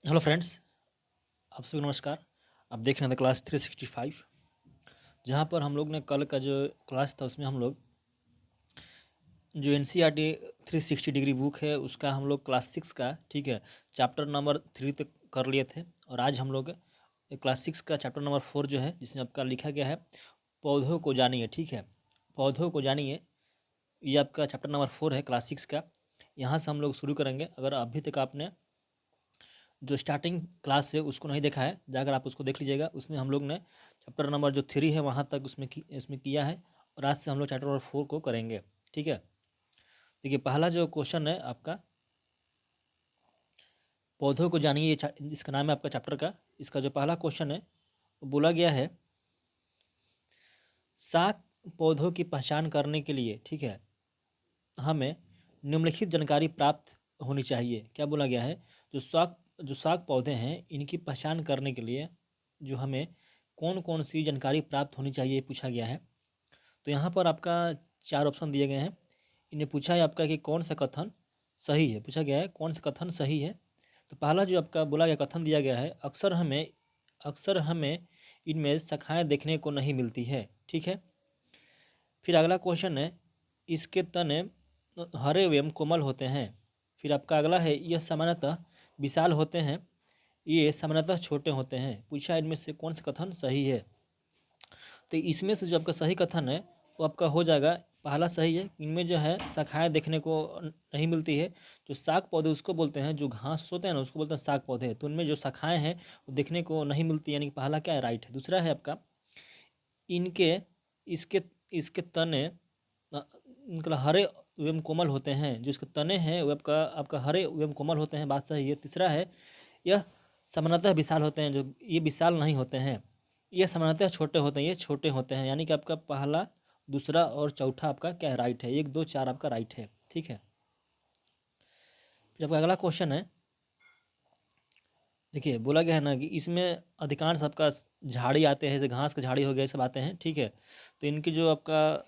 Hello friends, आप सभी नमस्कार। आप देख रहे हैं द क्लास 365, जहाँ पर हम लोग ने कल का जो क्लास था उसमें हम लोग जो NCERT 360 डिग्री बुक है उसका हम लोग क्लास 6 का, ठीक है, चैप्टर नंबर 3 तक कर लिए थे। और आज हम लोग क्लास 6 का चैप्टर नंबर 4 जो है, जिसमें आपका लिखा गया है पौधों को जानिए, ठीक है, पौधों को जानिए। ये आपका चैप्टर नंबर 4 है क्लास 6 का। यहाँ से हम लोग शुरू करेंगे। अगर अभी तक आपने जो स्टार्टिंग क्लास है उसको नहीं देखा है, जाकर आप उसको देख लीजिएगा। उसमें हम लोग ने चैप्टर नंबर जो 3 है वहाँ तक इसमें किया है, और आज से हम लोग चैप्टर नंबर 4 को करेंगे, ठीक है। देखिए, पहला जो क्वेश्चन है आपका, पौधों को जानिए, इसका नाम है आपका चैप्टर का। इसका जो पहला क्वेश्चन है वो बोला गया है, साग पौधों की पहचान करने के लिए, ठीक है, हमें निम्नलिखित जानकारी प्राप्त होनी चाहिए। क्या बोला गया है, जो साग पौधे हैं इनकी पहचान करने के लिए जो हमें कौन कौन सी जानकारी प्राप्त होनी चाहिए, पूछा गया है। तो यहाँ पर आपका 4 ऑप्शन दिए गए हैं। इन्हें पूछा है आपका कि कौन सा कथन सही है, पूछा गया है कौन सा कथन सही है। तो पहला जो आपका बोला गया कथन दिया गया है, अक्सर हमें इनमें शाखाएं देखने को नहीं मिलती है, ठीक है। फिर अगला क्वेश्चन है, इसके तने हरे एवं कोमल होते हैं। फिर आपका अगला है, यह सामान्यतः विशाल होते हैं, ये सामान्यतः छोटे होते हैं। पूछा इनमें से कौन सा कथन सही है। तो इसमें से जो आपका सही कथन है वो आपका हो जाएगा, पहला सही है। इनमें जो है शाखाएं देखने को नहीं मिलती है। जो साग पौधे उसको बोलते हैं, जो घास होते हैं ना उसको बोलते हैं साग पौधे। तो उनमें जो शाखाएं हैं वो देखने को नहीं मिलती, यानी कि पहला क्या है, राइट है। दूसरा है आपका, इनके इसके इसके तने मतलब हरे एवं कोमल होते हैं। जो इसके तने हैं वो आपका आपका हरे एवं कोमल होते हैं, बात सही है। तीसरा है, यह सामान्यतः विशाल होते हैं, जो ये विशाल नहीं होते हैं। ये सामान्यतः छोटे होते हैं, ये छोटे होते हैं। यानी कि आपका पहला, दूसरा और चौथा आपका क्या है, राइट है। 1 2 4 आपका राइट है, ठीक है। फिर आपका अगला क्वेश्चन है, देखिए बोला गया है ना कि इसमें अधिकांश आपका झाड़ी आते हैं, जैसे घास के झाड़ी हो गए, सब आते हैं, ठीक है। तो इनकी जो आपका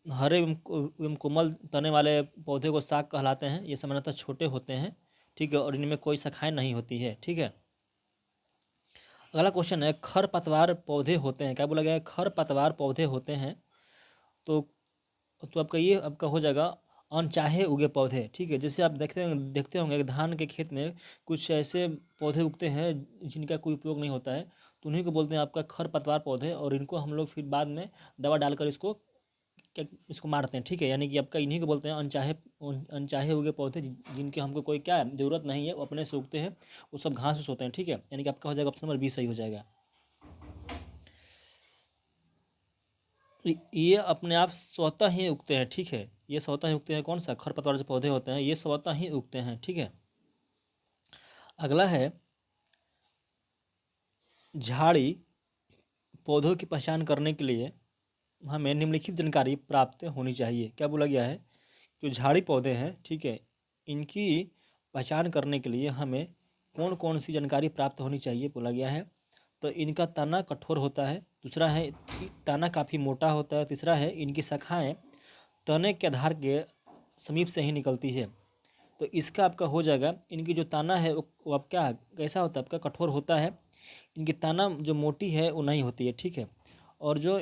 हरे एवं कोमल तने वाले पौधे को साग कहलाते हैं। ये सामान्यतः छोटे होते हैं, ठीक है, और इनमें कोई शाखाएं नहीं होती है, ठीक है। अगला क्वेश्चन है, खरपतवार पौधे होते हैं। क्या बोला गया है, खरपतवार पौधे होते हैं। तो आपका ये आपका हो जाएगा अनचाहे उगे पौधे, ठीक है। जैसे आप देखते होंगे कि धान के खेत में कुछ ऐसे पौधे उगते हैं जिनका कोई उपयोग नहीं होता है, तो उन्हीं को बोलते हैं आपका खरपतवार पौधे। और इनको हम लोग फिर बाद में दवा डालकर इसको मारते हैं, ठीक है। यानी कि आपका इन्हीं को बोलते हैं अनचाहे हुए पौधे, जिनके हमको कोई क्या ज़रूरत नहीं है, वो अपने से उगते हैं, वो सब घास फूस होते हैं, ठीक है। यानी कि आपका हो जाएगा ऑप्शन नंबर बी सही हो जाएगा। ये अपने आप स्वतः ही उगते हैं, ठीक है। ये स्वतः ही उगते हैं, कौन सा, खरपतवार जो पौधे होते हैं ये स्वतः ही उगते हैं, ठीक है। अगला है, झाड़ी पौधों की पहचान करने के लिए हमें निम्नलिखित जानकारी प्राप्त होनी चाहिए। क्या बोला गया है, जो झाड़ी पौधे हैं, ठीक है, इनकी पहचान करने के लिए हमें कौन कौन सी जानकारी प्राप्त होनी चाहिए, बोला गया है। तो इनका तना कठोर होता है, दूसरा है तना काफ़ी मोटा होता है, तीसरा है इनकी शाखाएं तने के आधार के समीप से ही निकलती है। तो इसका आपका हो जाएगा, इनकी जो तना है वो अब क्या कैसा होता है, आपका कठोर होता है। इनकी तना जो मोटी है वो नहीं होती है, ठीक है। और जो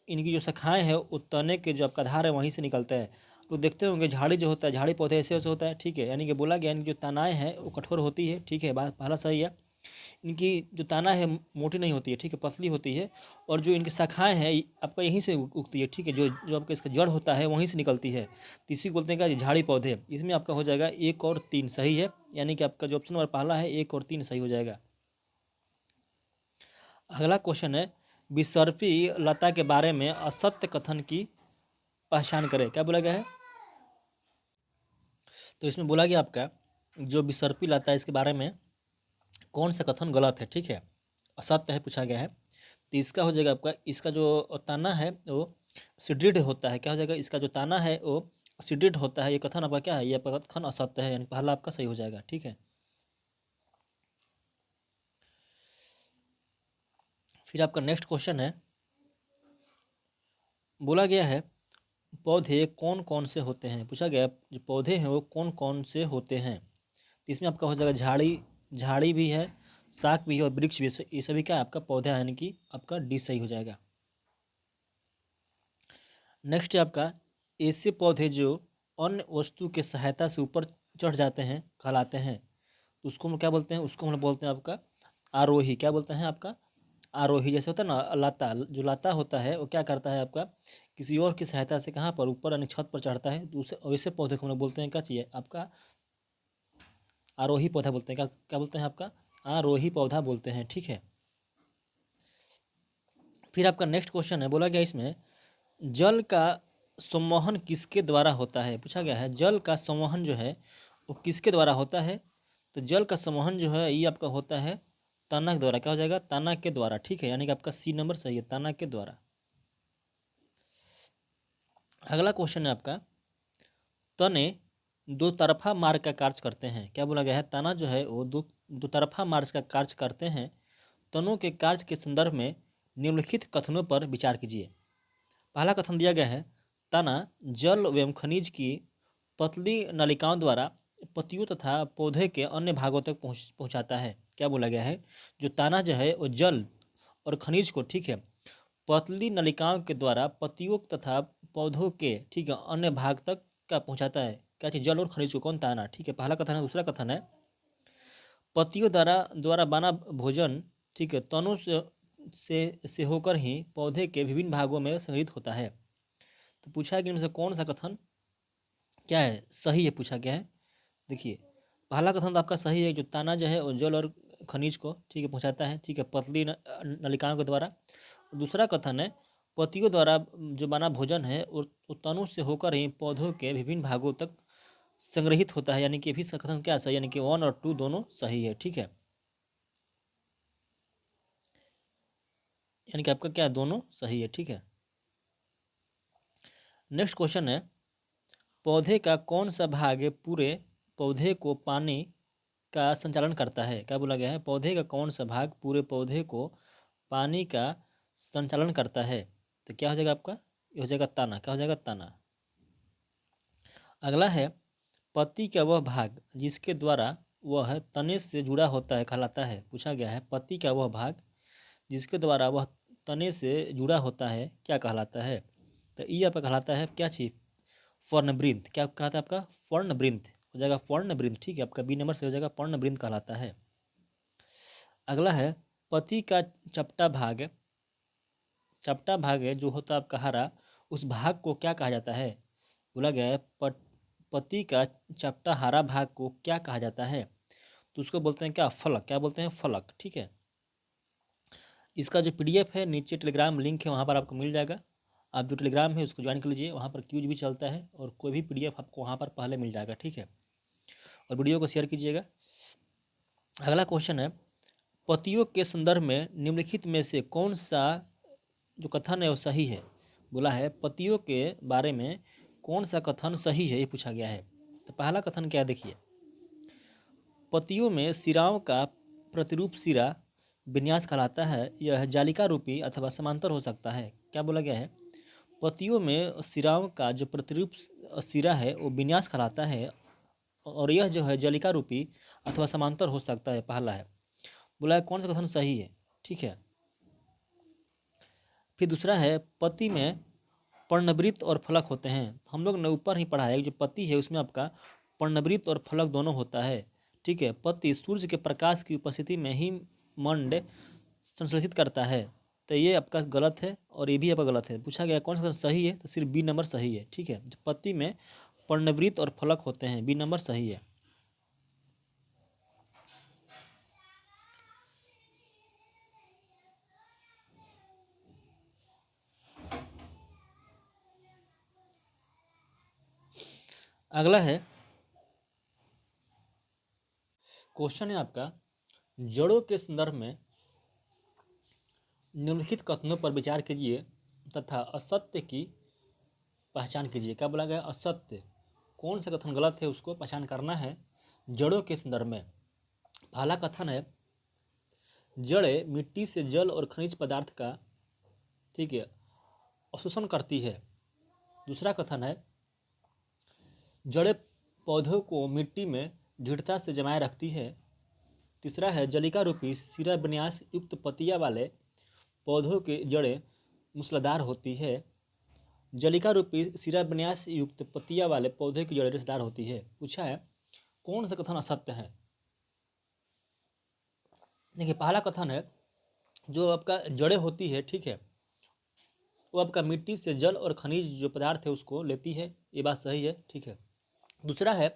इनकी जो शाखाएं है वो तने के जो आपका आधार है वहीं से निकलता है। तो देखते होंगे झाड़ी जो होता है, झाड़ी पौधे ऐसे ऐसे होता है, ठीक है। यानी कि बोला गया इनकी जो तनाएं हैं वो कठोर होती है, ठीक है, बात पहला सही है। इनकी जो तना है मोटी नहीं होती है, ठीक है, पतली होती है। और जो इनकी शाखाएं हैं आपका यहीं से उगती है, ठीक है। जो जो आपका इसका जड़ होता है वहीं से निकलती है। तो इसी को बोलते हैं क्या, झाड़ी पौधे। इसमें आपका हो जाएगा 1 और 3 सही है, यानी कि आपका जो ऑप्शन नंबर पहला है 1 और 3 सही हो जाएगा। अगला क्वेश्चन है, बिसर्पी लता के बारे में असत्य कथन की पहचान करें। क्या बोला गया है, तो इसमें बोला गया आपका जो बिसर्पी लता है इसके बारे में कौन सा कथन गलत है, ठीक है, असत्य है, पूछा गया है। तो इसका हो जाएगा आपका, इसका जो ताना है वो सुदृढ़ होता है। क्या हो जाएगा, इसका जो ताना है वो सुदृढ़ होता है। ये कथन आपका क्या है, ये आपका कथन असत्य है, यानी पहला आपका सही हो जाएगा, ठीक है। फिर आपका नेक्स्ट क्वेश्चन है, बोला गया है पौधे कौन कौन से होते हैं। पूछा गया जो पौधे हैं वो कौन कौन से होते हैं। तो इसमें आपका हो जाएगा झाड़ी झाड़ी भी है, शाक भी है और वृक्ष भी है। ये सभी क्या है आपका पौधा है, यानी कि आपका डी सही हो जाएगा। नेक्स्ट है आपका ऐसे पौधे जो अन्य वस्तु के सहायता से ऊपर चढ़ जाते हैं कहलाते हैं। तो उसको हम क्या बोलते हैं, उसको हम बोलते हैं आपका आरोही। क्या बोलते हैं आपका आरोही। जैसे होता है ना लता, जो लता होता है वो क्या करता है आपका किसी और की सहायता से कहाँ पर ऊपर यानी छत पर चढ़ता है, तो उसे वैसे पौधे को हम लोग बोलते हैं क्या चाहिए आपका आरोही पौधा बोलते हैं। क्या क्या बोलते हैं आपका आरोही पौधा बोलते हैं, ठीक है। फिर आपका नेक्स्ट क्वेश्चन है, बोला गया इसमें जल का संवहन किसके द्वारा होता है। पूछा गया है जल का संवहन जो है वो किसके द्वारा होता है। तो जल का संवहन जो है ये आपका होता है तना के द्वारा। क्या हो जाएगा तना के द्वारा, ठीक है, यानी कि आपका सी नंबर सही है, तना के द्वारा। अगला क्वेश्चन है आपका तने दो तरफा मार्ग का कार्य करते हैं। क्या बोला गया है तना जो है वो दो तरफा मार्ग का कार्य करते हैं। तनों के कार्य के संदर्भ में निम्नलिखित कथनों पर विचार कीजिए। पहला कथन दिया गया है तना जल एवं खनिज की पतली नलिकाओं द्वारा पत्तियों तथा पौधे के अन्य भागों तक पहुंचाता है। क्या बोला गया है जो ताना जो है वो जल और खनिज को, ठीक है, पतली नलिकाओं के द्वारा पत्तियों तथा पौधों के, ठीक है, अन्य भाग तक का पहुंचाता है। क्या चीज जल और खनिज को कौन ताना, ठीक है, पहला कथन है। दूसरा कथन है पत्तियों द्वारा बना भोजन, ठीक है, तनों से होकर ही पौधे के विभिन्न भागों में संग्रहित होता है। तो पूछा है कि इनमें से कौन सा कथन क्या है सही है, पूछा गया है। देखिए पहला कथन तो आपका सही है, जो ताना जो है वो जल और खनिज को, ठीक है, पहुंचाता है, ठीक है, पतली नलिकाओं के द्वारा। दूसरा कथन है पत्तियों द्वारा जो बना भोजन है वो तनु से होकर ही पौधों के विभिन्न भागों तक संग्रहित होता है, यानी कि भी कथन क्या सही, यानी कि 1 और 2 दोनों सही है, ठीक है, यानी कि आपका क्या दोनों सही है, ठीक है। नेक्स्ट क्वेश्चन है पौधे का कौन सा भाग पूरे पौधे को पानी का संचालन करता है। क्या बोला गया है पौधे का कौन सा भाग पूरे पौधे को पानी का संचालन करता है। तो क्या हो जाएगा आपका ये हो जाएगा तना। क्या हो जाएगा तना। अगला है पत्ती का वह भाग जिसके द्वारा वह तने से जुड़ा होता है कहलाता है। पूछा गया है पत्ती का वह भाग जिसके द्वारा वह तने से जुड़ा होता है क्या कहलाता है। तो ये आपका कहलाता है क्या चीज पर्णवृंत। क्या कहलाता है आपका पर्णवृंत हो जाएगा पर्णवृंत, ठीक है, आपका बी नंबर से हो जाएगा पर्णवृंत कहलाता है। अगला है पत्ती का चपटा भाग है जो होता है आपका हरा, उस भाग को क्या कहा जाता है। बोला गया है पत्ती का चपटा हरा भाग को क्या कहा जाता है। तो उसको बोलते हैं क्या फलक। क्या बोलते हैं फलक, ठीक है। इसका जो पीडीएफ है नीचे टेलीग्राम लिंक है वहाँ पर आपको मिल जाएगा। आप जो टेलीग्राम है उसको ज्वाइन कर लीजिए, वहाँ पर क्यूज भी चलता है और कोई भी पीडीएफ आपको वहाँ पर पहले मिल जाएगा, ठीक है। और वीडियो को शेयर कीजिएगा। अगला क्वेश्चन है पतियों के संदर्भ में निम्नलिखित में से कौन सा जो कथन है वो सही है। बोला है पतियों के बारे में कौन सा कथन सही है, ये पूछा गया है। तो पहला कथन क्या है देखिए पतियों में सिराओं का प्रतिरूप सिरा विन्यास कहलाता है। यह जालिका रूपी अथवा समांतर हो सकता है। क्या बोला गया है पतियों में सिराओं का जो प्रतिरूप सिरा है वो विन्यास कहलाता है और यह जो है जालिका रूपी अथवा समांतर हो सकता है, पहला है। बोला है कौन सा कथन सही है, ठीक है। फिर दूसरा है पत्ती में पर्णवृत्त और फलक होते हैं। हम लोग ने ऊपर ही पढ़ा है जो पत्ती है उसमें आपका पर्णवृत्त और फलक दोनों होता है, ठीक है। पत्ती सूर्य के प्रकाश की उपस्थिति में ही मंड संश्लेषित करता है। तो ये आपका गलत है और ये भी आपका गलत है। पूछा गया कौन सा कथन सही है, तो सिर्फ बी नंबर सही है, ठीक है। पत्ती में पर्णवृत्त और फलक होते हैं, बी नंबर सही है। अगला है क्वेश्चन है आपका जड़ों के संदर्भ में निम्नलिखित कथनों पर विचार कीजिए तथा असत्य की पहचान कीजिए। क्या बोला गया असत्य, कौन सा कथन गलत है उसको पहचान करना है जड़ों के संदर्भ में। पहला कथन है जड़ें मिट्टी से जल और खनिज पदार्थ का, ठीक है, अवशोषण करती है। दूसरा कथन है जड़ें पौधों को मिट्टी में दृढ़ता से जमाए रखती है। तीसरा है जलिका रूपी सिरा विन्यास युक्त पतिया वाले पौधों की जड़ें मूसलाधार होती है। जलिका रूपी सिरा विन्यास युक्त पतिया वाले पौधे की जड़ें रेशेदार होती है। पूछा है कौन सा कथन असत्य है। देखिए पहला कथन है जो आपका जड़ें होती है, ठीक है, वो आपका मिट्टी से जल और खनिज जो पदार्थ है उसको लेती है, ये बात सही है, ठीक है। दूसरा है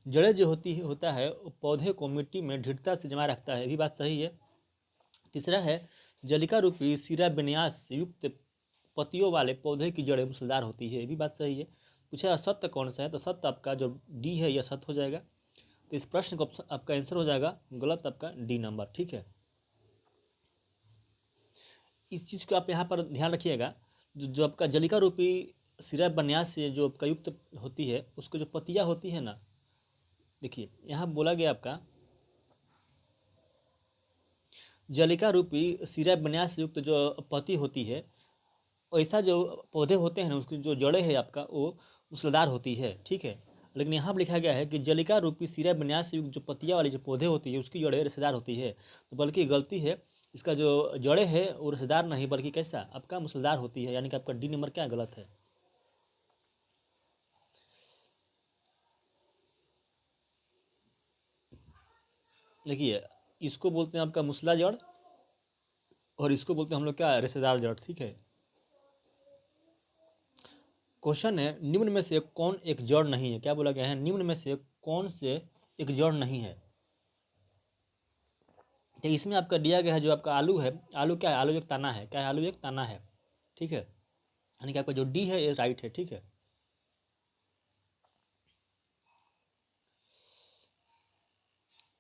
जड़ें जो होता है वो पौधे को मिट्टी में दृढ़ता से जमा रखता है, ये भी बात सही है। तीसरा है जलिका रूपी सिरा विन्यास युक्त पत्तियों वाले पौधे की जड़ें मूसलाधार होती है, ये भी बात सही है। पूछा असत्य कौन सा है, तो सत्य आपका जो डी है यह सत्य हो जाएगा। तो इस प्रश्न का आपका आंसर हो जाएगा गलत आपका डी नंबर, ठीक है। इस चीज़ को आप यहाँ पर ध्यान रखिएगा, जो आपका जलिका रूपी सिरा विन्यास से जो आपका युक्त होती है उसको जो पत्तियाँ होती है ना, देखिए यहाँ बोला गया आपका जलिका रूपी सिरा विन्यास युक्त जो पत्ती होती है, ऐसा जो पौधे होते हैं ना उसकी जो जड़ें है आपका वो मूसलाधार होती है, ठीक है। लेकिन यहाँ पर लिखा गया है कि जलिका रूपी सिरा विन्यास युक्त जो पत्तियाँ वाली जो पौधे होती है उसकी जड़ें रेशेदार होती है, तो बल्कि गलती है, इसका जो जड़ें है वो रेशेदार नहीं बल्कि कैसा आपका मूसलाधार होती है, यानी कि आपका डी नंबर क्या गलत है। देखिए इसको बोलते हैं आपका मूसला जड़ और इसको बोलते हैं हम लोग क्या रेशेदार जड़, ठीक है। क्वेश्चन है निम्न में से कौन एक जड़ नहीं है, क्या बोला गया है, निम्न में से कौन से एक जड़ नहीं है। तो इसमें आपका दिया गया है जो आपका आलू है, आलू क्या है, आलू एक तना है, क्या है, आलू एक तना है, ठीक है, यानी कि आपका जो डी है ये राइट है, ठीक है।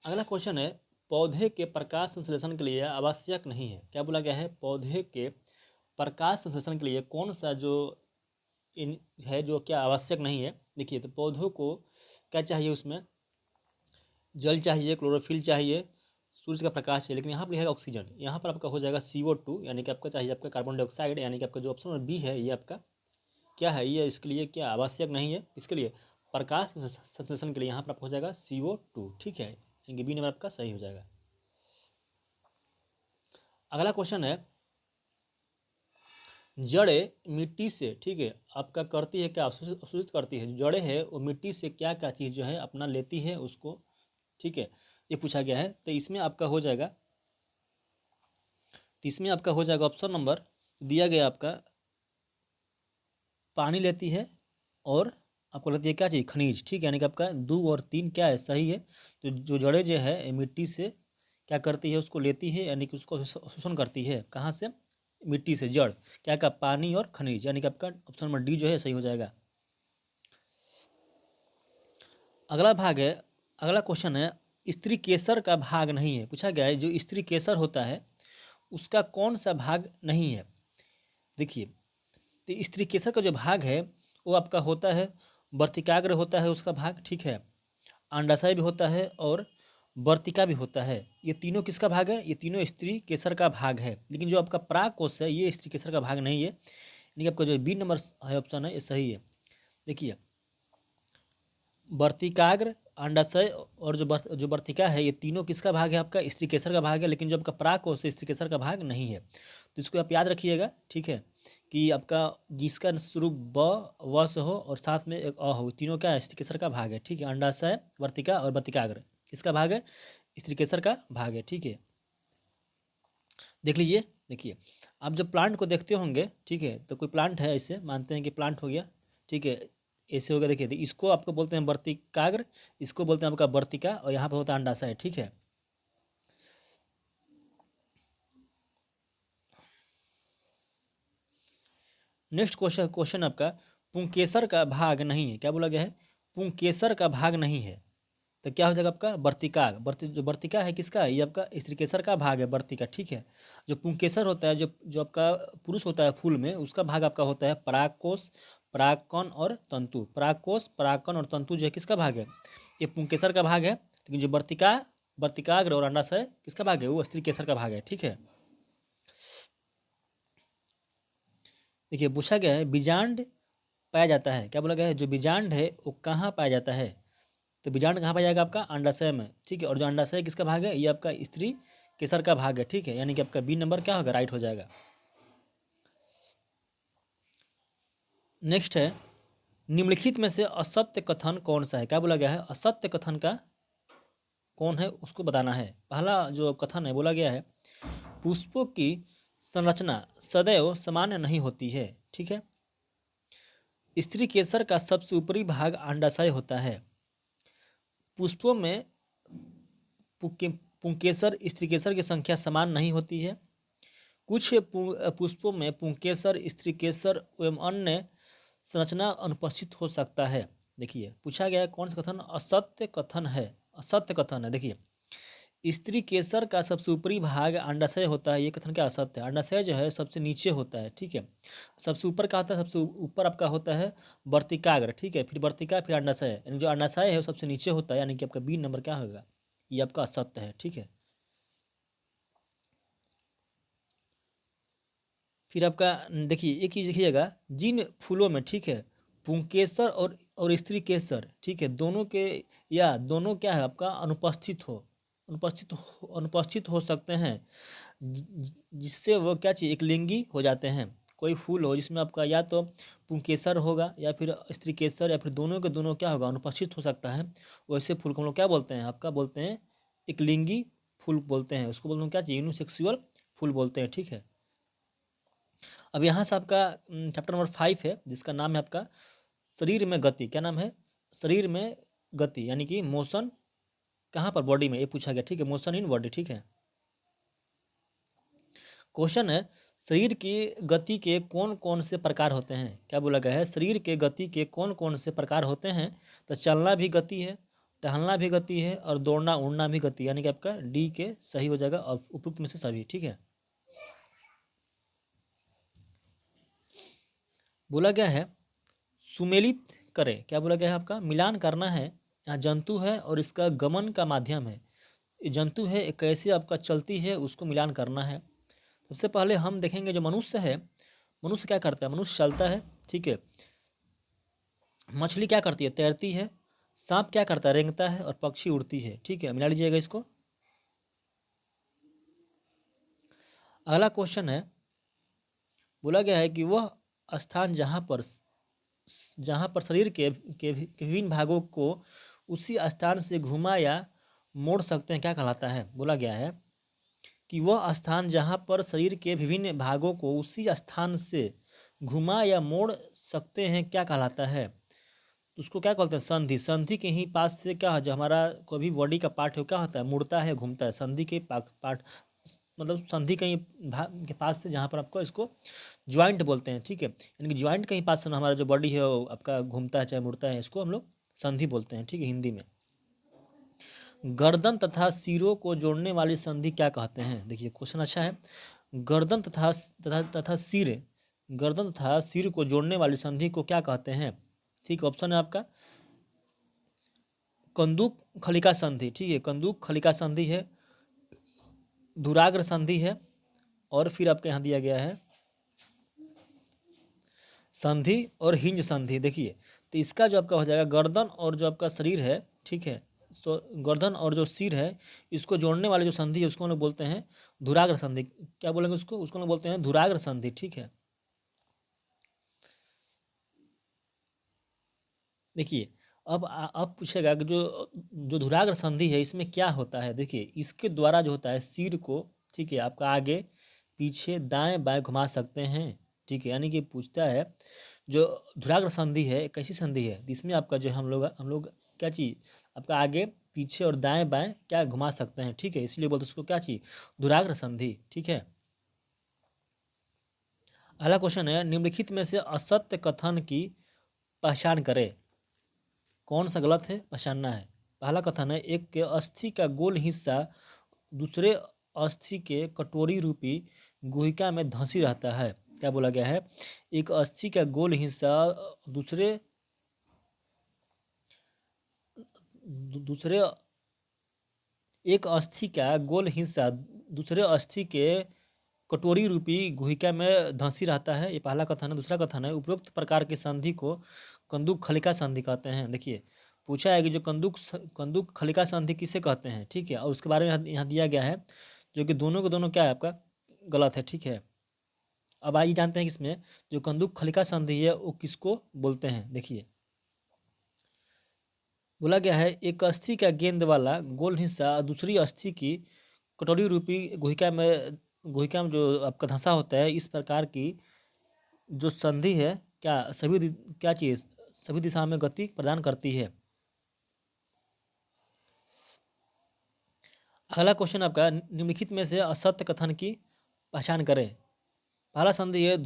अगला क्वेश्चन है पौधे के प्रकाश संश्लेषण के लिए आवश्यक नहीं है, क्या बोला गया है, पौधे के प्रकाश संश्लेषण के लिए कौन सा जो इन है जो क्या आवश्यक नहीं है। देखिए तो पौधों को क्या चाहिए, उसमें जल चाहिए, क्लोरोफिल चाहिए, सूर्य का प्रकाश है, लेकिन यहाँ पर लिखा है ऑक्सीजन, यहाँ पर आपका हो जाएगा CO2, यानी कि आपका चाहिए आपका कार्बन डाइऑक्साइड, यानी कि आपका जो ऑप्शन नंबर बी है ये आपका क्या है, ये इसके लिए क्या आवश्यक नहीं है, इसके लिए प्रकाश संश्लेषण के लिए यहाँ पर आपका हो जाएगा CO2, ठीक है, यानी बी नंबर आपका सही हो जाएगा। अगला क्वेश्चन है जड़ें मिट्टी से, ठीक है, आपका करती है क्या, अवशोषित करती है, जड़ें है वो मिट्टी से क्या क्या चीज़ जो है अपना लेती है उसको, ठीक है, ये पूछा गया है। तो इसमें आपका हो जाएगा, तो इसमें आपका हो जाएगा ऑप्शन नंबर दिया गया आपका पानी लेती है और आपको लगती है क्या चाहिए, खनिज, ठीक है, यानी कि आपका 2 और 3 क्या है, सही है। तो जो जड़ें जो है मिट्टी से क्या करती है उसको लेती है, यानी कि उसको शोषण करती है, कहाँ से, मिट्टी से, जड़ क्या का पानी और खनिज, यानी कि आपका ऑप्शन नंबर डी जो है सही हो जाएगा। अगला भाग है, अगला क्वेश्चन है स्त्री केसर का भाग नहीं है, पूछा गया है जो स्त्री केसर होता है उसका कौन सा भाग नहीं है। देखिए तो स्त्री केसर का जो भाग है वो आपका होता है वर्तिकाग्र होता है उसका भाग, ठीक है, अंडाशय भी होता है और वर्तिका भी होता है, ये तीनों किसका भाग है, ये तीनों स्त्री केसर का भाग है। लेकिन जो आपका परागकोश है ये स्त्री केसर का भाग नहीं है, यानी कि आपका जो बी नंबर है ऑप्शन है ये सही है। देखिए वर्तिकाग्र, अंडाशय और जो वर्तिका है ये तीनों किसका भाग है, आपका स्त्री केसर का भाग है, लेकिन जो आपका परागकोश है स्त्री केसर का भाग नहीं है। तो इसको आप याद रखिएगा, ठीक है, कि आपका जिसका शुरू ब व से हो और साथ में एक अ हो, तीनों क्या है स्त्रीकेसर का भाग है, ठीक है, अंडाशय, वर्तिका और वर्तिकाग्र किसका भाग है, स्त्रीकेसर का भाग है, ठीक है। देख लीजिए, देखिए आप जब प्लांट को देखते होंगे, ठीक है, तो कोई प्लांट है ऐसे मानते हैं कि प्लांट हो गया, ठीक है, ऐसे हो गया, देखिए तो इसको आपको बोलते हैं वर्तिकाग्र, इसको बोलते हैं आपका वर्तिका और यहाँ पर होता है अंडाशय, ठीक है। नेक्स्ट क्वेश्चन आपका पुंकेसर का भाग नहीं है, क्या बोला गया है, पुंकेसर का भाग नहीं है, तो क्या हो जाएगा आपका वर्तिका, जो वर्तिका है किसका है, ये आपका स्त्रीकेसर का भाग है वर्तिका, ठीक है। जो पुंकेसर होता है जो जो आपका पुरुष होता है फूल में उसका भाग आपका होता है परागकोश, परागकण और तंतु, परागकोश, परागकण और तंतु जो है किसका भाग है, ये पुंकेसर का भाग है। लेकिन जो वर्तिका, वर्तिकाग्र और अंडाशय किसका भाग है, वो स्त्रीकेसर का भाग है, ठीक है। देखिए पूछा गया है बीजांड पाया जाता है, क्या बोला गया है, जो बीजांड है वो कहाँ पाया जाता है, तो बीजांड कहाँ पाया जाएगा आपका? अंडाशय में, ठीक है। और जो अंडाशय किसका भाग है? ये आपका स्त्री केसर का भाग है, ठीक है। यानी कि आपका बी नंबर क्या होगा? राइट हो जाएगा। नेक्स्ट है, निम्नलिखित में से असत्य कथन कौन सा है? क्या बोला गया है? असत्य कथन का कौन है उसको बताना है। पहला जो कथन है बोला गया है, पुष्पों की संरचना सदैव सामान्य नहीं होती है, ठीक है। स्त्री केसर का सबसे ऊपरी भाग अंडाशय होता है। पुष्पों में पुंकेसर स्त्रीकेसर की संख्या समान नहीं होती है। कुछ पुष्पों में पुंकेसर स्त्रीकेसर एवं अन्य संरचना अनुपस्थित हो सकता है। देखिए पूछा गया है कौन सा कथन असत्य कथन है? असत्य कथन है। देखिए स्त्री केसर का सबसे ऊपरी भाग अंडाशय होता है, ये कथन क्या असत्य है? अंडाशय जो है सबसे नीचे होता है, ठीक है। सबसे ऊपर का होता है, सबसे ऊपर आपका होता है वर्तिकाग्र, ठीक है। फिर वर्तिका, फिर अंडाशय, यानी जो अंडाशय है वो सबसे नीचे होता है, यानी कि आपका बी नंबर क्या होगा? ये आपका असत्य है, ठीक है। फिर आपका देखिए एक चीज देखिएगा, जिन फूलों में, ठीक है, पुंकेसर और स्त्री केसर, ठीक है, दोनों के या दोनों क्या है आपका अनुपस्थित हो सकते हैं, जिससे वो क्या चाहिए एक लिंगी हो जाते हैं। कोई फूल हो जिसमें आपका या तो पुंकेसर होगा या फिर स्त्री केसर या फिर दोनों के दोनों क्या होगा? अनुपस्थित हो सकता है। वैसे फूल को हम लोग क्या बोलते हैं? आपका बोलते हैं एक लिंगी फूल बोलते हैं, उसको बोलते हैं क्या चाहिए? यूनिसेक्सुअल फूल बोलते हैं, ठीक है। अब यहाँ से आपका चैप्टर नंबर 5 है जिसका नाम है आपका शरीर में गति। क्या नाम है? शरीर में गति, यानी कि मोशन कहाँ पर? बॉडी में, ये पूछा गया, ठीक है। मोशन इन बॉडी, ठीक है। क्वेश्चन है, शरीर की गति के कौन कौन से प्रकार होते हैं? क्या बोला गया है? शरीर के गति के कौन कौन से प्रकार होते हैं? तो चलना भी गति है, टहलना भी गति है और दौड़ना उड़ना भी गति, यानी कि आपका डी के सही हो जाएगा और उपयुक्त में से सभी, ठीक है। बोला गया है सुमेलित करें। क्या बोला गया है आपका? मिलान करना है। यहाँ जंतु है और इसका गमन का माध्यम है। ये जंतु है, एक कैसे आपका चलती है उसको मिलान करना है। सबसे पहले हम देखेंगे जो मनुष्य है, मनुष्य क्या करता है? मनुष्य चलता है, ठीक है। मछली क्या करती है? तैरती है। सांप क्या करता है? रेंगता है। और पक्षी उड़ती है, ठीक है। मिला लीजिएगा इसको। अगला क्वेश्चन है, बोला गया है कि वह स्थान जहाँ पर शरीर के विभिन्न भागों को उसी स्थान से घुमा या मोड़ सकते हैं, क्या कहलाता है? बोला गया है कि वह स्थान जहाँ पर शरीर के विभिन्न भागों को उसी स्थान से घुमा या मोड़ सकते हैं, क्या कहलाता है? उसको क्या कहते हैं? संधि। संधि के ही पास से क्या है, जो हमारा कोई भी बॉडी का पार्ट है वो क्या होता है? मुड़ता है, घूमता है। संधि के पार्ट मतलब संधि कहीं भाग के पास से जहाँ पर आपको इसको ज्वाइंट बोलते हैं, ठीक है। यानी कि ज्वाइंट कहीं पास से हमारा जो बॉडी है वो आपका घूमता है चाहे मुड़ता है, इसको हम लोग संधि बोलते हैं, ठीक है, हिंदी में। गर्दन तथा सिरों को जोड़ने वाली संधि क्या कहते हैं? देखिए क्वेश्चन अच्छा है। गर्दन तथा सिर, गर्दन तथा सिर को जोड़ने वाली संधि को क्या कहते हैं? ठीक, ऑप्शन है आपका कंदुक खलिका संधि, ठीक है। कंदुक खलिका संधि है, धुराग्र संधि है, और फिर आपके यहाँ दिया गया है संधि और हिंज संधि। देखिए तो इसका जो आपका हो जाएगा गर्दन और जो आपका शरीर है, ठीक है, सो गर्दन और जो सिर है इसको जोड़ने वाले जो संधि है उसको हम लोग बोलते हैं धुराग्र संधि। क्या बोलेंगे उसको? उसको हम लोग बोलते हैं धुराग्र संधि, ठीक है। देखिए अब पूछेगा कि जो जो धुराग्र संधि है इसमें क्या होता है? देखिए इसके द्वारा जो होता है सिर को, ठीक है, आपका आगे पीछे दाएं बाएं घुमा सकते हैं, ठीक है। यानी कि पूछता है जो धुराग्र संधि है एक ऐसी संधि है जिसमें आपका जो हम लोग क्या चीज़ आपका आगे पीछे और दाएं बाएं क्या घुमा सकते हैं, ठीक है। इसलिए बोलते हैं उसको क्या चीज़? धुराग्र संधि, ठीक है। अगला क्वेश्चन है, निम्नलिखित में से असत्य कथन की पहचान करें। कौन सा गलत है? पहचानना है। पहला कथन है, एक के अस्थि का गोल हिस्सा दूसरे अस्थि के कटोरी रूपी गुहिका में धंसी रहता है। क्या बोला गया है? एक अस्थि का गोल हिस्सा दूसरे दूसरे एक अस्थि का गोल हिस्सा दूसरे अस्थि के कटोरी रूपी गुहिका में धंसी रहता है, ये पहला कथन है। दूसरा कथन है, उपरोक्त प्रकार की संधि को कंदुक खलिका संधि कहते हैं। देखिए पूछा है कि जो कंदुक खलिका संधि किसे कहते हैं, ठीक है, और उसके बारे में यहाँ दिया गया है, जो कि दोनों के दोनों क्या है आपका गलत है, ठीक है। अब आइए जानते हैं कि इसमें जो कंदुक खलिका संधि है वो किसको बोलते हैं। देखिए बोला गया है, एक अस्थि का गेंद वाला गोल हिस्सा दूसरी अस्थि की कटोरी रूपी गुहिका में जो आपका धंसा होता है, इस प्रकार की जो संधि है क्या चीज़ सभी दिशा में गति प्रदान करती है। अगला क्वेश्चन आपका, निम्नलिखित में से असत्य कथन की पहचान करें। पहला संधि है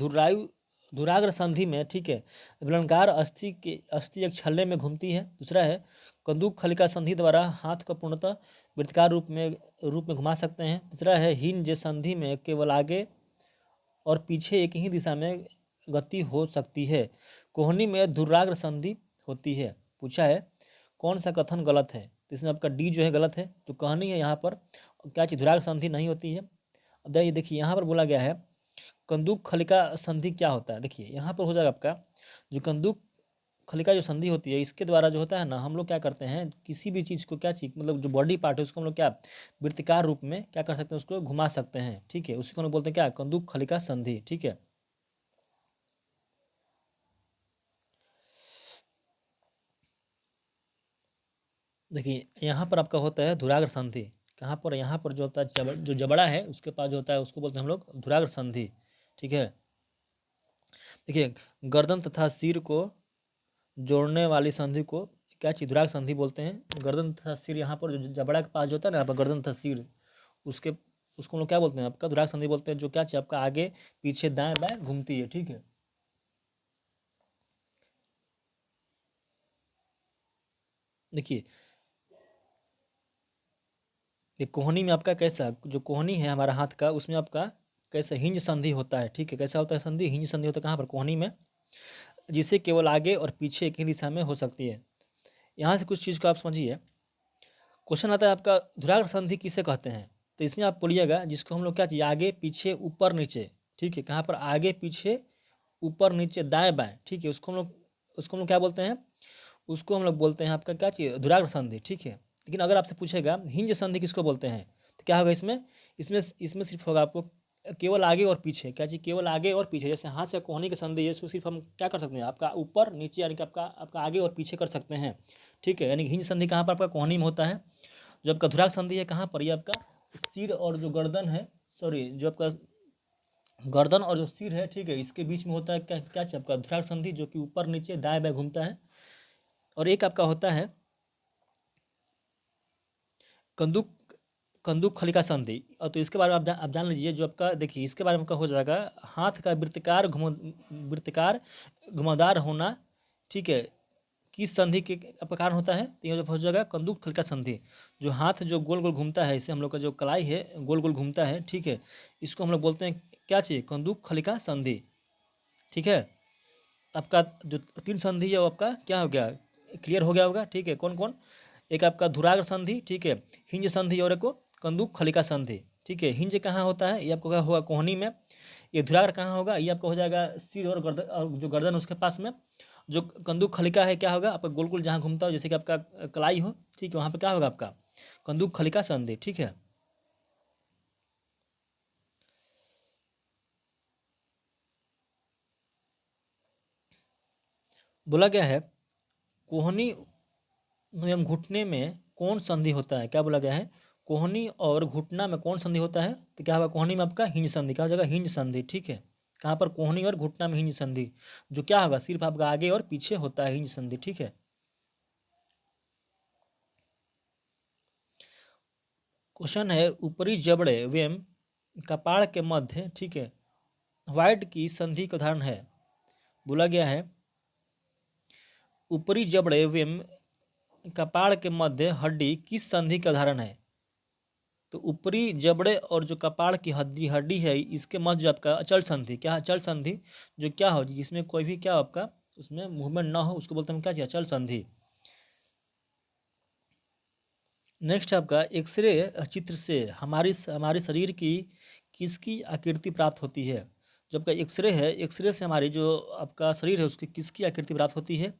धुराग्र संधि में, ठीक है, बेलनाकार अस्थि एक छल्ले में घूमती है। दूसरा है कंदुक खलिका संधि द्वारा हाथ को पूर्णतः वृत्ताकार रूप में घुमा सकते हैं। तीसरा है हिंज संधि में केवल आगे और पीछे एक ही दिशा में गति हो सकती है। कोहनी में धुराग्र संधि होती है। पूछा है कौन सा कथन गलत है, तो इसमें आपका डी जो है गलत है। जो कहनी है यहाँ पर क्या चीज़ धुराग्र संधि नहीं होती है। अब देखिए यहाँ पर बोला गया है कंदुक खलिका संधि क्या होता है। देखिए यहाँ पर हो जाएगा आपका जो कंदुक खलिका जो संधि होती है, इसके द्वारा जो होता है ना, हम लोग क्या करते हैं किसी भी चीज़ को क्या चीज मतलब जो बॉडी पार्ट है उसको हम लोग क्या वृत्ताकार रूप में क्या कर सकते हैं, उसको घुमा सकते हैं, ठीक है। उसी को हम लोग बोलते हैं क्या कंदुक खलिका संधि, ठीक है। देखिए यहाँ पर आपका होता है धुराग्र संधि। कहाँ पर, यहाँ पर जो होता है जो जबड़ा है उसके पास जो होता है उसको बोलते हैं हम लोग धुराग्र संधि, ठीक है। देखिए गर्दन तथा सिर को जोड़ने वाली संधि को क्या चीज धुराग्र संधि बोलते हैं। गर्दन तथा सिर, यहाँ पर जो जबड़ा के पास जो होता है ना, यहाँ पर गर्दन तथा सिर, उसके उसको हम लोग क्या बोलते हैं आपका धुराग्र संधि बोलते हैं। जो क्या चीज आपका आगे पीछे दाएं बाएं घूमती है, ठीक है। देखिए ये कोहनी में आपका कैसा जो कोहनी है हमारा हाथ का, उसमें आपका कैसा हिंज संधि होता है, ठीक है। कैसा होता है संधि, हिंज संधि होता है कहाँ पर, कोहनी में, जिससे केवल आगे और पीछे एक ही दिशा में हो सकती है। यहाँ से कुछ चीज़ को आप समझिए। क्वेश्चन आता है आपका धुराग्र संधि किसे कहते हैं, तो इसमें आप बोलिएगा जिसको हम लोग क्या चाहिए आगे पीछे ऊपर नीचे, ठीक है। कहाँ पर आगे पीछे ऊपर नीचे दाएं बाएं, ठीक है। उसको हम लोग क्या बोलते हैं, उसको हम लोग बोलते हैं आपका क्या चाहिए धुराग्र संधि, ठीक है। लेकिन अगर आपसे पूछेगा हिंज संधि किसको बोलते हैं, तो क्या होगा इसमें इसमें इसमें सिर्फ होगा आपको केवल आगे और पीछे, क्या चीज़ केवल आगे और पीछे। जैसे हाथ से कोहनी की संधि है, इसको सिर्फ हम क्या कर सकते हैं आपका ऊपर नीचे, यानी कि आपका आपका आगे और पीछे कर सकते हैं, ठीक है। यानी कि हिंज संधि कहाँ पर आपका कोहनी में होता है। जो आपका धुराग्र संधि है कहाँ पर, ये आपका सिर और जो गर्दन है, सॉरी जो आपका गर्दन और जो सिर है, ठीक है, इसके बीच में होता है क्या चीज़ आपका धुराग्र संधि, जो कि ऊपर नीचे दाएं बाएं घूमता है। और एक आपका होता है कंदुक कंदुक खलिका संधि। और तो इसके बारे में आप जान लीजिए। जो आपका देखिए इसके बारे में आपका हो जाएगा हाथ का वृत्ताकार घुमावदार होना, ठीक है, किस संधि के आपका कारण होता है, तो ये हो जाएगा कंदुक खलिका संधि। जो हाथ जो गोल गोल घूमता है, इससे हम लोग का जो कलाई है गोल गोल घूमता है, ठीक है, इसको हम लोग बोलते हैं क्या चाहिए कंदुक खलिका संधि, ठीक है। आपका जो तीन संधि है वो आपका क्या हो गया, क्लियर हो गया होगा, ठीक है। कौन कौन, एक आपका धुराग्र संधि, ठीक है, हिंज संधि, और एक को कंदुक खलिका संधि, ठीक है। हिंज कहाँ होता है, ये आपको क्या होगा कोहनी में। ये धुराग्र कहाँ होगा, ये आपका हो जाएगा सिर और गर्दन, और जो गर्दन उसके पास में। जो कंदुक खलिका है क्या होगा आपका गोल गोल जहाँ घूमता हो, जैसे कि आपका कलाई हो, ठीक है, वहाँ पे क्या होगा आपका कंदुक खलिका संधि, ठीक है। बोला गया है कोहनी एवं घुटने में कौन संधि होता है। क्या बोला गया है, कोहनी और घुटना में कौन संधि होता है, तो क्या होगा कोहनी में आपका हिंज संधि, क्या हो जाएगा हिंज संधि, ठीक है। कहाँ पर कोहनी और घुटना में हिंज संधि, जो क्या होगा सिर्फ आपका आगे और पीछे होता है हिंज संधि, ठीक है। क्वेश्चन है ऊपरी जबड़े एवं कपाड़ के मध्य, ठीक है, वाइड की संधि का उदाहरण है। बोला गया है ऊपरी जबड़े एवं कपाड़ के मध्य हड्डी किस संधि का उदाहरण है। तो ऊपरी जबड़े और जो कपाड़ की हड्डी हड्डी है, इसके मध्य जो आपका अचल संधि, क्या अचल संधि, जो क्या हो जिसमें कोई भी क्या हो आपका उसमें मूवमेंट ना हो, उसको बोलते हैं क्या चाहिए अचल संधि। नेक्स्ट आपका एक्सरे चित्र से हमारे शरीर की किसकी आकृति प्राप्त होती है। जो आपका एक्सरे है, एक्सरे से हमारी जो आपका शरीर है उसकी किसकी आकृति प्राप्त होती है।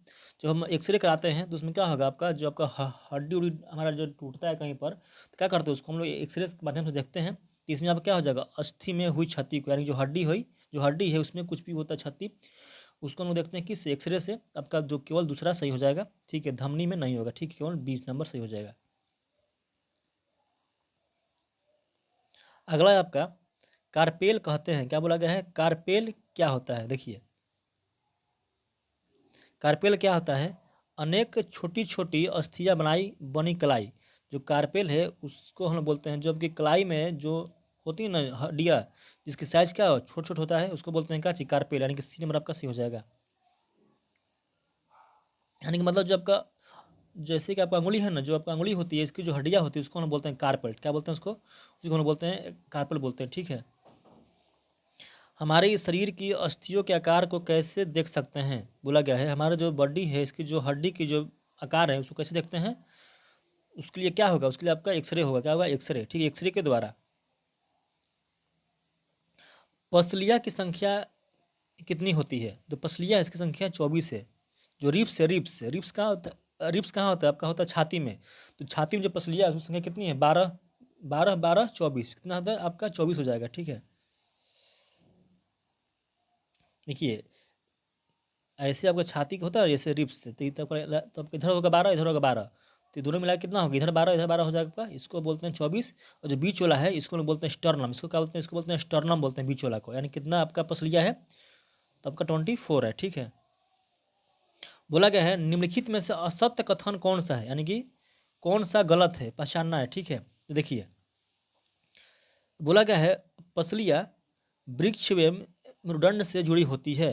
जब हम एक्सरे कराते हैं तो उसमें क्या होगा, आपका जो आपका हड्डी उड्डी हमारा जो टूटता है कहीं पर, तो क्या करते हैं उसको हम लोग एक्सरे के माध्यम से देखते हैं। तो इसमें आप क्या हो जाएगा, अस्थि में हुई क्षति को, यानी जो हड्डी हुई, जो हड्डी है उसमें कुछ भी होता है क्षति, उसको हम लोग देखते हैं किस एक्सरे से। आपका जो केवल दूसरा सही हो जाएगा, ठीक है, धमनी में नहीं होगा, ठीक है, केवल 20 नंबर सही हो जाएगा। अगला है आपका कार्पेल कहते हैं, क्या बोला गया है, कार्पेल क्या होता है। देखिए कार्पेल क्या होता है, अनेक छोटी छोटी अस्थियां बनाई बनी कलाई। जो कार्पेल है उसको हम लोग बोलते हैं, जो आपकी कलाई में जो होती है ना हड्डियाँ, जिसकी साइज क्या हो छोट छोट होता है, उसको बोलते हैं क्या चीज, कार्पेल, यानी कि सी नंबर आपका सही हो जाएगा। यानी कि मतलब जो आपका जैसे कि आपका अंगुली है ना, जो आपका अंगुली होती है, इसकी जो हड्डियाँ होती है उसको हम बोलते हैं कार्पेल। क्या बोलते हैं उसको हम बोलते हैं कार्पेल बोलते हैं, ठीक है। हमारे इस शरीर की अस्थियों के आकार को कैसे देख सकते हैं, बोला गया है हमारा जो बॉडी है इसकी जो हड्डी की जो आकार है उसको कैसे देखते हैं। उसके लिए क्या होगा, उसके लिए आपका एक्सरे होगा, क्या होगा, एक्सरे, ठीक है, एक्सरे के द्वारा। पसलिया की संख्या कितनी होती है, जो पसलिया है इसकी संख्या 24 है। जो रिप्स है, रिप्स कहाँ होता है, रिप्स कहाँ होता है, आपका होता है छाती में। तो छाती में जो पसलिया है उसकी संख्या कितनी है, 12, 12 12 24, कितना होता है आपका 24 हो जाएगा, ठीक है। देखिए ऐसे आपका छाती का होता है जैसे रिप्स से, तो आपका इधर होगा 12, इधर होगा 12, तो दोनों मिला कितना होगा, इधर 12 इधर 12 हो जाएगा आपका, इसको बोलते हैं 24। और जो बीच वाला है इसको लोग बोलते हैं स्टर्नम, इसको क्या बोलते हैं, इसको बोलते हैं स्टर्नम बोलते हैं बीच वाला को, यानी कितना आपका पसलिया है, तो आपका 24 है, ठीक है। बोला गया है निम्नलिखित में से असत्य कथन कौन सा है, यानी कि कौन सा गलत है, पहचानना है, ठीक है। तो देखिए बोला गया है पसलियाँ वृक्ष एवं मेरुदंड से जुड़ी होती है।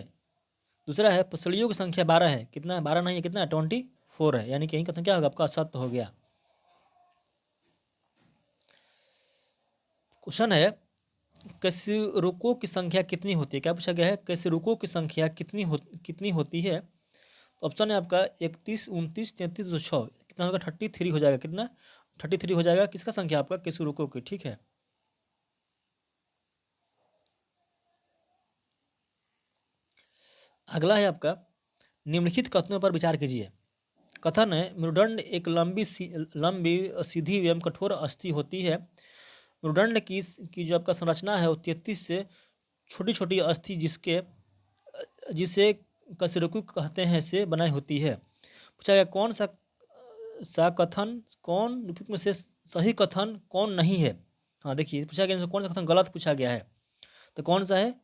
दूसरा है पसलियों की संख्या 12 है, कितना है, 12 नहीं है, कितना है, 24 है, यानी कहीं कथन क्या होगा आपका असत्य हो गया। क्वेश्चन है कशेरुकों की संख्या कितनी होती है, क्या पूछा गया है, कशेरुकों की संख्या कितनी होती है। तो ऑप्शन है आपका 31, 29, 33, 206, कितना होगा, 33 हो जाएगा, कितना 33 हो जाएगा, किसका संख्या आपका, कशेरुकों की, ठीक है। अगला है आपका निम्नलिखित कथनों पर विचार कीजिए। कथन है मेरुदंड एक लंबी सीधी एवं कठोर अस्थि होती है। मेरुदंड की जो आपका संरचना है वो 33 से छोटी छोटी अस्थि जिसे कशेरुकी कहते हैं से बनाई होती है। पूछा गया कौन सा कथन, कौन निम्नलिखित में से सही कथन कौन नहीं है। हाँ देखिए पूछा गया कौन सा कथन गलत पूछा गया है, तो कौन सा है,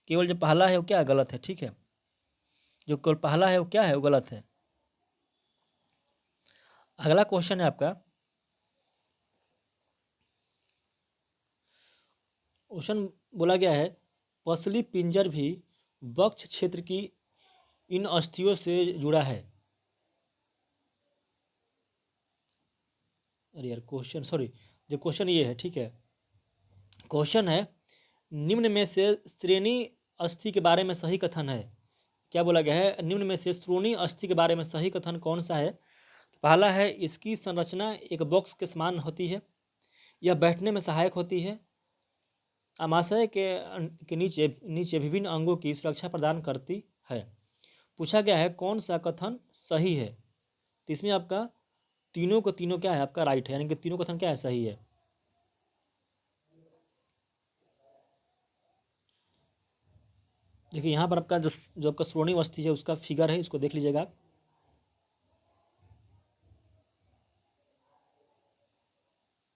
केवल जो पहला है वो क्या गलत है, ठीक है, जो केवल पहला है वो क्या है, वो गलत है। अगला क्वेश्चन है आपका, क्वेश्चन बोला गया है पसली पिंजर भी वक्ष क्षेत्र की इन अस्थियों से जुड़ा है। अरे यार क्वेश्चन सॉरी, जो क्वेश्चन ये है, ठीक है, क्वेश्चन है निम्न में से श्रेणी अस्थि के बारे में सही कथन है। क्या बोला गया है, निम्न में से श्रोणी अस्थि के बारे में सही कथन कौन सा है। तो पहला है इसकी संरचना एक बॉक्स के समान होती है, यह बैठने में सहायक होती है, आमाशय के नीचे नीचे विभिन्न अंगों की सुरक्षा प्रदान करती है। पूछा गया है कौन सा कथन सही है, तो इसमें आपका तीनों को तीनों क्या है आपका राइट है, यानी कि तीनों कथन क्या है, सही है। देखिए यहाँ पर आपका जो आपका श्रोणी अस्थि है उसका फिगर है, इसको देख लीजिएगा आप।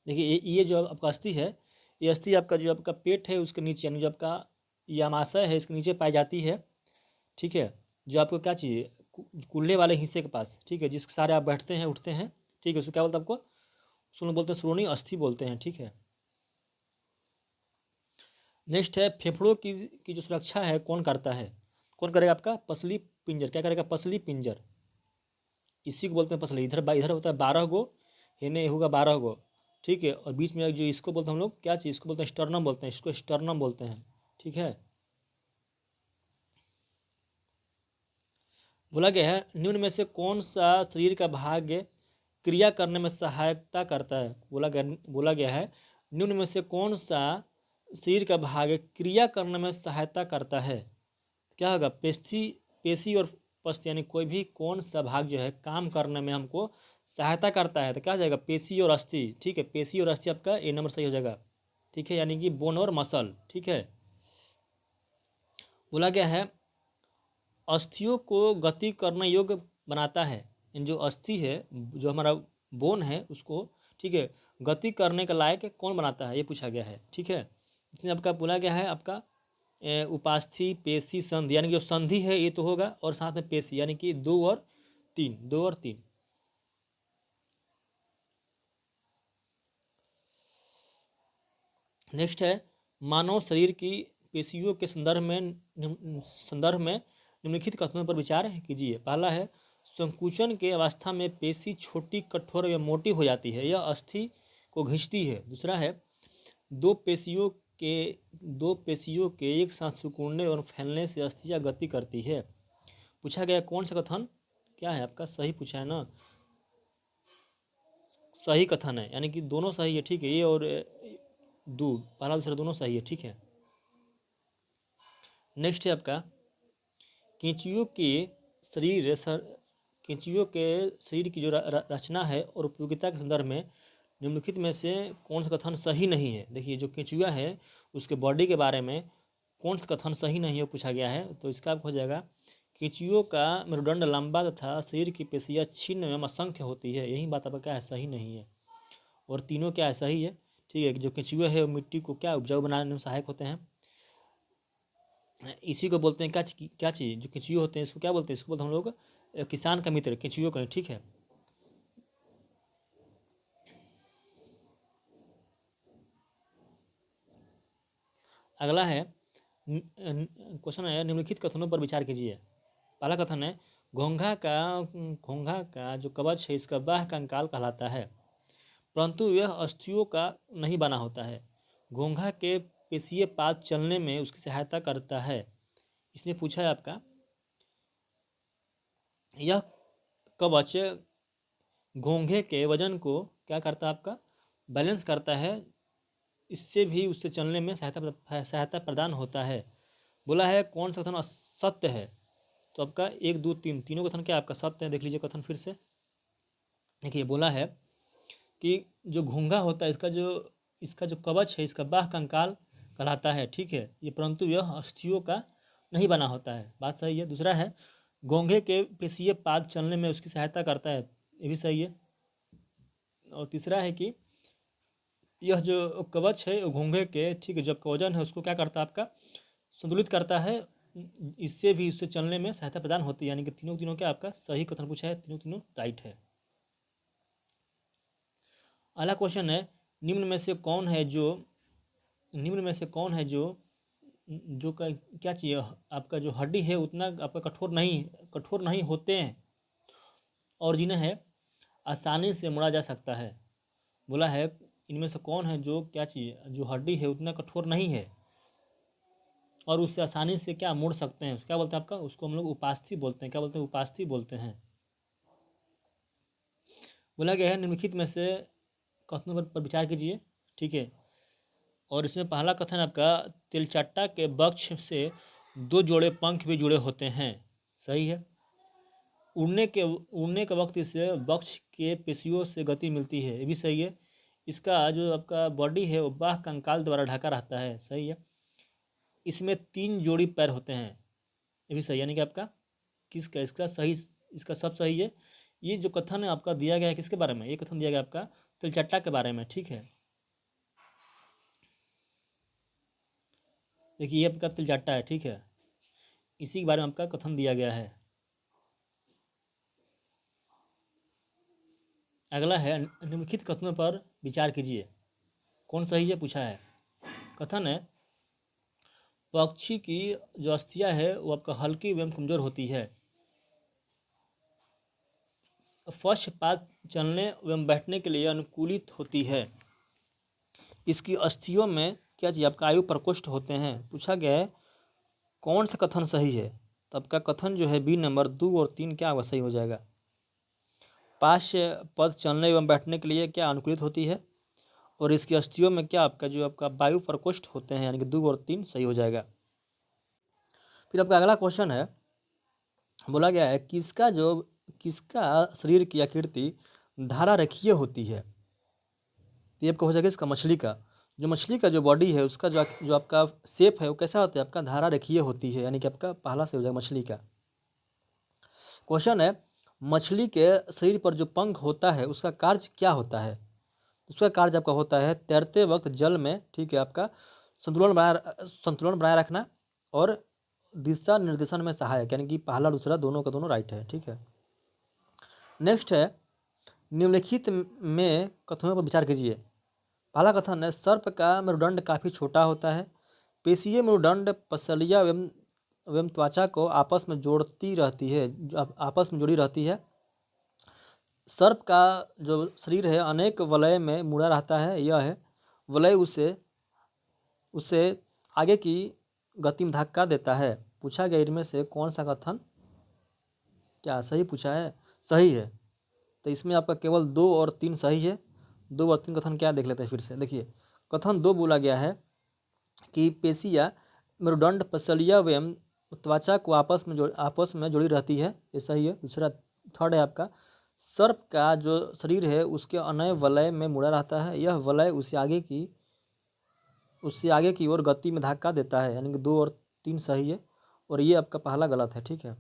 देखिए ये जो आपका अस्थि है, ये अस्थि आपका जो आपका पेट है उसके नीचे, यानी जो आपका ये आमाशय है इसके नीचे पाई जाती है, ठीक है। जो आपको क्या चाहिए, कूल्हे वाले हिस्से के पास, ठीक है, जिसके सारे आप बैठते हैं उठते हैं, ठीक है, उसको क्या बोलते हैं आपको, उसको लोग बोलते हैं श्रोणी अस्थि बोलते हैं, ठीक है। नेक्स्ट है फेफड़ों की जो सुरक्षा है कौन करता है, कौन करेगा आपका, पसली पिंजर, क्या करेगा, पसली पिंजर, इसी को बोलते हैं पसली। इधर होता है 12 गो, हेने होगा 12 गो, ठीक है, और बीच में जो इसको बोलते हैं हम लोग क्या चीज़, इसको बोलते हैं स्टर्नम बोलते हैं, इसको स्टर्नम बोलते हैं, ठीक है। बोला गया है निम्न में से कौन सा शरीर का भाग क्रिया करने में सहायता करता है। बोला गया है निम्न में से कौन सा शरीर का भाग क्रिया करने में सहायता करता है। क्या होगा? पेशी और पस्त, यानी कोई भी कौन सा भाग जो है काम करने में हमको सहायता करता है, तो क्या हो जाएगा? पेशी और अस्थि। ठीक है, पेशी और अस्थि आपका ए नंबर सही हो जाएगा। ठीक है, यानी कि बोन और मसल। ठीक है, बोला गया है अस्थियों को गति करने योग्य बनाता है। इन जो अस्थि है, जो हमारा बोन है, उसको ठीक है गति करने के लायक कौन बनाता है, ये पूछा गया है। ठीक है, इसमें आपका बोला गया है आपका उपास्थि, पेशी, संधि, यानी कि जो संधि है ये तो होगा, और साथ में पेशी, यानी कि 2 और 3, 2 और 3। नेक्स्ट है मानव शरीर की पेशियों के संदर्भ में निम्नलिखित कथनों पर विचार कीजिए। पहला है संकुचन के अवस्था में पेशी छोटी, कठोर या मोटी हो जाती है, यह अस्थि को खींचती है। दूसरा है दो पेशियों के एक साथ सिकुड़ने और फैलने से अस्थियां गति करती है। पूछा गया कौन सा कथन क्या है आपका? सही पूछा है ना, सही कथन है, यानी कि दोनों सही है। ठीक है, ये और दो, पहला दूसरा दोनों सही है। ठीक है, नेक्स्ट है आपका केंचुओं के शरीर की जो रचना है और उपयोगिता के संदर्भ में निम्नलिखित में से कौन सा कथन सही नहीं है। देखिए, जो केंचुआ है उसके बॉडी के बारे में कौन सा कथन सही नहीं है पूछा गया है, तो इसका हो जाएगा केंचुओं का मेरुदंड लंबा तथा शरीर की पेशियाँ छिन्न एवं असंख्य होती है। यही बात आपका क्या है? सही नहीं है। और तीनों क्या है? सही है। ठीक है, जो केंचुआ है वो मिट्टी को क्या उपजाऊ बनाने में सहायक होते हैं। इसी को बोलते हैं क्या चीज़? जो केंचुए होते हैं इसको क्या बोलते हैं? इसको बोलते हैं हम लोग किसान का मित्र, केंचुओं का। ठीक है, अगला है क्वेश्चन है निम्नलिखित कथनों पर विचार कीजिए। पहला कथन है घोंघा का जो कवच है इसका बाह्य कंकाल कहलाता है, परंतु यह अस्थियों का नहीं बना होता है। घोंघा के पेशीय पाद चलने में उसकी सहायता करता है। इसने पूछा है आपका यह कवच घोंघे के वजन को क्या करता है? आपका बैलेंस करता है, इससे भी उससे चलने में सहायता प्रदान होता है। बोला है कौन सा कथन सत्य है? तो आपका 1, 2, 3 तीनों कथन क्या आपका सत्य है। देख लीजिए कथन फिर से। देखिए, बोला है कि जो घोंघा होता है इसका जो कवच है इसका बाह्य कंकाल कहलाता है। ठीक है, ये परंतु यह अस्थियों का नहीं बना होता है। बात सही है। दूसरा है घोंघे के पेशीय पाद चलने में उसकी सहायता करता है, ये भी सही है। और तीसरा है कि यह जो कवच है घोंघे के ठीक है जब का वजन है उसको क्या करता है? आपका संतुलित करता है, इससे भी उससे चलने में सहायता प्रदान होती है। यानी कि तीनों क्या आपका सही कथन पूछा है, तीनों राइट है। अगला क्वेश्चन है निम्न में से कौन है जो जो का क्या चाहिए? आपका जो हड्डी है उतना आपका कठोर नहीं होते हैं और जिन्हें है आसानी से मोड़ा जा सकता है। बोला है इनमें से कौन है जो क्या चाहिए? जो हड्डी है उतना कठोर नहीं है और उससे आसानी से क्या मोड़ सकते हैं, उसको क्या बोलते हैं? आपका उसको हम लोग उपास्थि बोलते हैं। क्या बोलते हैं? उपास्थि बोलते हैं। बोला गया है निम्नलिखित में से कथनों पर विचार कीजिए। ठीक है, और इसमें पहला कथन आपका तिलचट्टा के वक्ष से 2 जोड़े पंख भी जुड़े होते हैं, सही है। उड़ने के वक्त इसे वक्ष के पेशियों से गति मिलती है, ये भी सही है। इसका जो आपका बॉडी है वो बाह्य कंकाल द्वारा ढका रहता है, सही है। इसमें 3 जोड़ी पैर होते हैं, ये भी सही, यानी कि आपका इसका सब सही है। ये जो कथन है आपका दिया गया है किसके बारे में? ये कथन दिया गया आपका तिलचट्टा के बारे में। ठीक है, देखिए ये आपका तिलचट्टा है। ठीक है, इसी के बारे में आपका कथन दिया गया है। अगला है निम्नलिखित कथनों पर विचार कीजिए, कौन सही है पूछा है। कथन है पक्षी की जो अस्थियां है वो आपका हल्की एवं कमजोर होती है। फर्श पाद चलने एवं बैठने के लिए अनुकूलित होती है। इसकी अस्थियों में क्या चाहिए? आपका आयु प्रकोष्ठ होते हैं। पूछा गया है कौन सा कथन सही है? तो आपका कथन जो है बी नंबर 2 और 3 क्या होगा? सही हो जाएगा। पार्श्व पद चलने एवं बैठने के लिए क्या अनुकूलित होती है और इसकी अस्थियों में क्या आपका जो आपका वायु प्रकोष्ठ होते हैं, यानी कि 2 और 3 सही हो जाएगा। फिर आपका अगला क्वेश्चन है, बोला गया है किसका शरीर की आकृति धारा रेखीय होती है। तो ये आपका हो जाएगा इसका मछली का। जो मछली का जो बॉडी है उसका जो आपका शेप है वो कैसा होता है, आपका धारा रेखीय होती है, यानी कि आपका पहला से हो जाएगा मछली का। क्वेश्चन है, मछली के शरीर पर जो पंख होता है उसका कार्य क्या होता है। उसका कार्य आपका होता है तैरते वक्त जल में, ठीक है, आपका संतुलन बनाए रखना और दिशा निर्देशन में सहायक, यानी कि पहला दूसरा दोनों का दोनों राइट है। ठीक है, नेक्स्ट है, निम्नलिखित में कथनों पर विचार कीजिए। पहला कथन है, सर्प का मेरुदंड काफ़ी छोटा होता है। पेशीय मेरुदंड पसलिया एवं त्वचा को आपस में जोड़ती रहती है, आपस में जुड़ी रहती है। सर्प का जो शरीर है अनेक वलय में मुड़ा रहता है। यह है वलय उसे आगे की गति में धक्का देता है। पूछा गया इनमें से कौन सा कथन क्या सही पूछा है, सही है। तो इसमें आपका केवल 2 और 3 सही है। 2 और 3 कथन क्या देख लेते हैं फिर से। देखिए, कथन 2 बोला गया है कि पेशिया मेरुदंड पसलिया एवं त्वचा को आपस में जुड़ी रहती है, ये सही है। दूसरा थर्ड है आपका, सर्प का जो शरीर है उसके अनय वलय में मुड़ा रहता है। यह वलय उससे आगे की ओर गति में धक्का देता है, यानी कि 2 और 3 सही है और ये आपका पहला गलत है। ठीक है,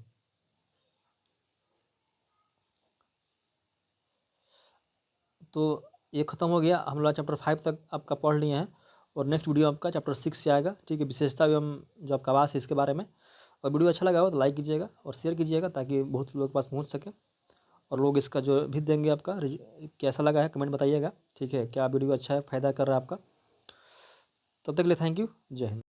तो ये खत्म हो गया। हम लोग चैप्टर 5 तक आपका पढ़ लिए हैं और नेक्स्ट वीडियो आपका चैप्टर 6 से आएगा। ठीक है, विशेषता एवं जो आपका आवास है इसके बारे में। और वीडियो अच्छा लगा हो तो लाइक कीजिएगा और शेयर कीजिएगा ताकि बहुत लोगों के पास पहुंच सके और लोग इसका जो भी देंगे आपका कैसा लगा है कमेंट बताइएगा। ठीक है, क्या वीडियो अच्छा है, फ़ायदा कर रहा है आपका। तब तक के लिए थैंक यू, जय हिंद।